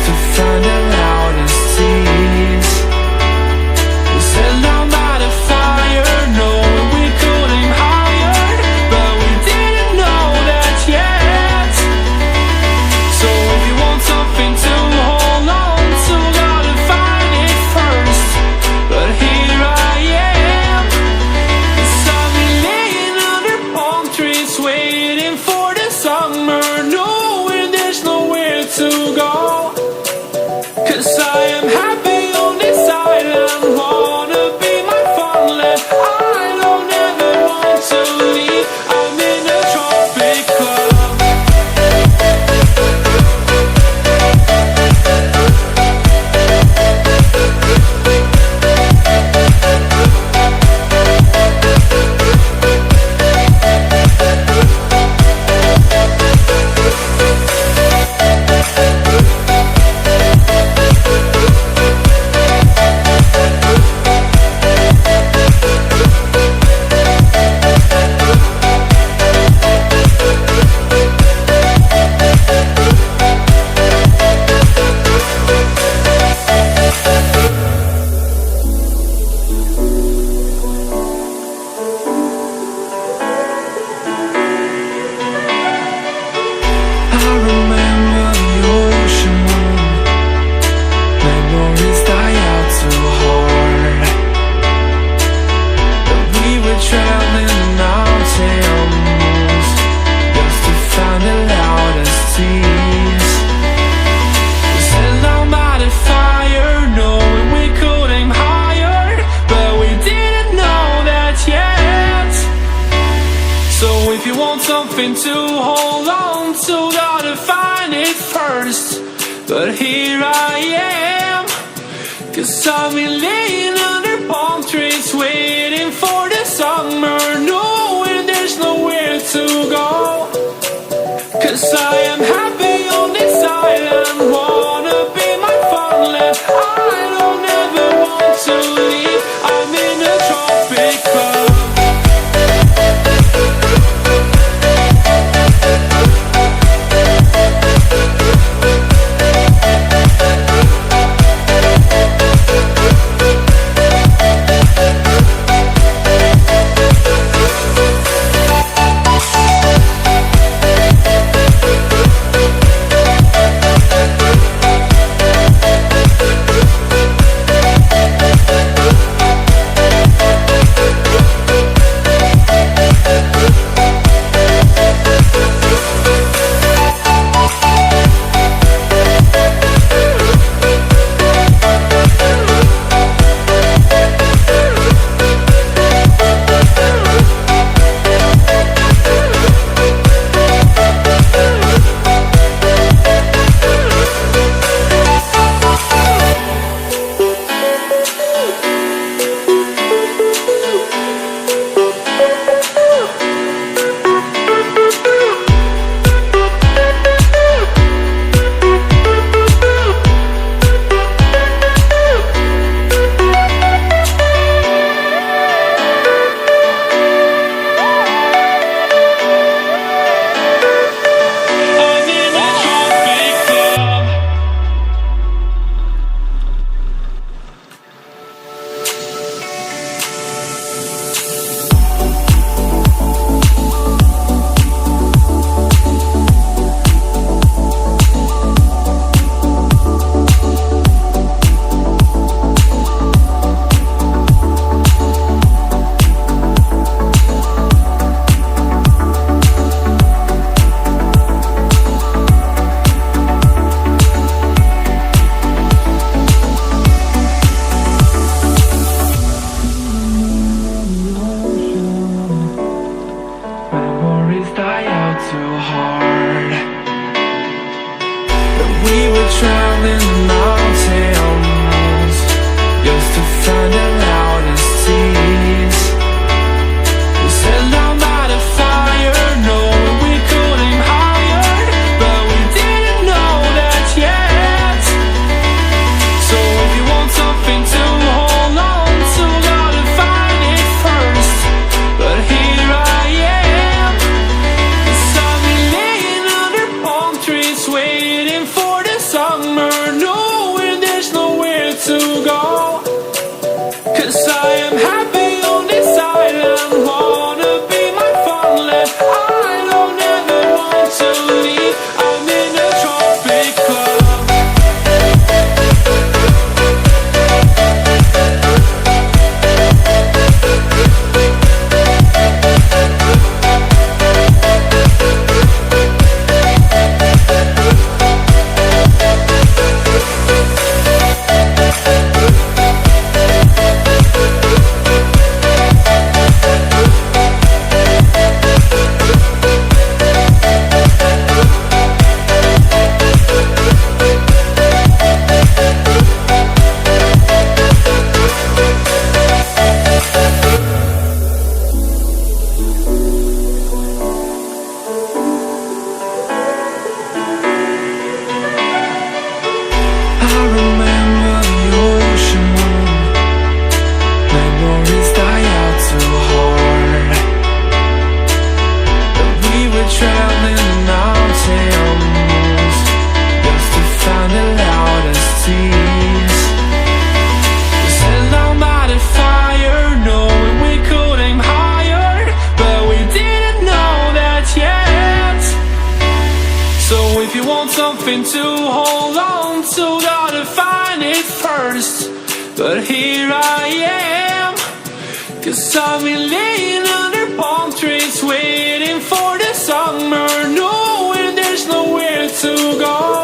to find the loudest tease. We set down by the fire, knowing we could aim higher, but we didn't know that yet. So if you want something to hold on to, gotta find it first. But here I am, 'cause I've been laying under palm trees, waiting for the summer, knowing there's nowhere to go. 'Cause I am happy on this island, wanna be my farmland. I don't ever want to leave, I'm in a tropic club. I remember the ocean moon, memories die out too hard. But we were traveling the mountains just to find the loudest tease. We sat down by the fire, knowing we could aim higher, but we didn't know that yet. So if you want something to hold on to, gotta find it first. But here I am, 'cause I've been laying under palm trees, waiting for the summer, knowing there's nowhere to go. 'Cause I am happy on this island, wanna be my farmland. I don't ever want to leave, I'm in a tropic club. too hard. But we were traveling the mountains just to find the loudest tease. We sat down by the fire, knowing we could aim higher, but we didn't know that yet. So if you want something to hold on to, gotta find it first. But here I am, 'cause I've been laying under palm trees, waiting for the summer. something to hold on to, gotta find it first. But here I am, 'cause I've been laying under palm trees, waiting for the summer, knowing there's nowhere to go.